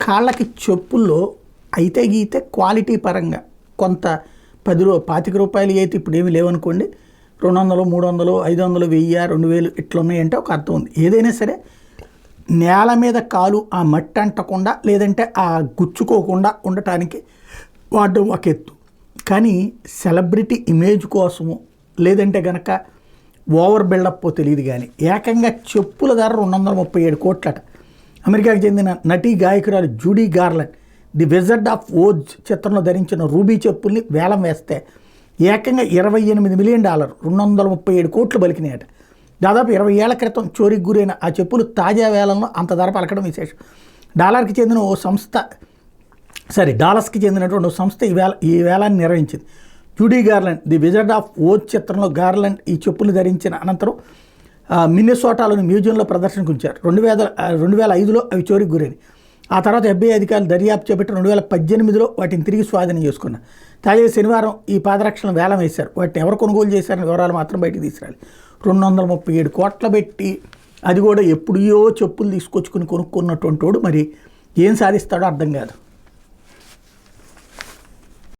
కాళ్ళకి చెప్పుల్లో అయితే గీతే క్వాలిటీ పరంగా కొంత 25 రూపాయలు అయితే ఇప్పుడు ఏమీ లేవనుకోండి, 200, 300, 500, 1000, 2000 ఇట్లా ఉన్నాయంటే ఒక అర్థం ఉంది. ఏదైనా సరే నేల మీద కాలు ఆ మట్టి అంటకుండా లేదంటే ఆ గుచ్చుకోకుండా ఉండటానికి వాడడం ఒక ఎత్తు. కానీ సెలబ్రిటీ ఇమేజ్ కోసము లేదంటే కనుక ఓవర్ బిల్డప్ తెలియదు కానీ ఏకంగా చెప్పుల ధర 237 కోట్లట. అమెరికాకు చెందిన నటీ గాయకురాలు Judy Garland the Wizard of Oz చిత్రంలో ధరించిన రూబీ చెప్పుల్ని వేలం వేస్తే ఏకంగా $28 మిలియన్ 237 కోట్లు పలికినాయట. దాదాపు 20 ఏళ్ల క్రితం చోరీకి గురైన ఆ చెప్పులు తాజా వేలంలో అంత ధర పలకడం విశేషం. డాలర్స్కి చెందినటువంటి ఓ సంస్థ ఈ వేలాన్ని నిర్వహించింది. Judy Garland the Wizard of Oz చిత్రంలో గార్లాండ్ ఈ చెప్పులు ధరించిన అనంతరం మిన్నెసోటాలోని మ్యూజియంలో ప్రదర్శనకు ఉంచారు. 2005లో అవి చోరీకి గురైనవి. ఆ తర్వాత FBI అధికారులు దర్యాప్తు చేపట్టి 2018లో వాటిని తిరిగి స్వాధీనం చేసుకున్నారు. తాజాగా శనివారం ఈ పాదరక్షలను వేలం వేశారు. వాటిని ఎవరు కొనుగోలు చేశారని వివరాలు మాత్రం బయటికి తీసుకురాలి. 237 కోట్ల పెట్టి అది కూడా ఎప్పుడో చెప్పులు తీసుకొచ్చుకుని కొనుక్కున్నటువంటి వాడు మరి ఏం సాధిస్తాడో అర్థం కాదు.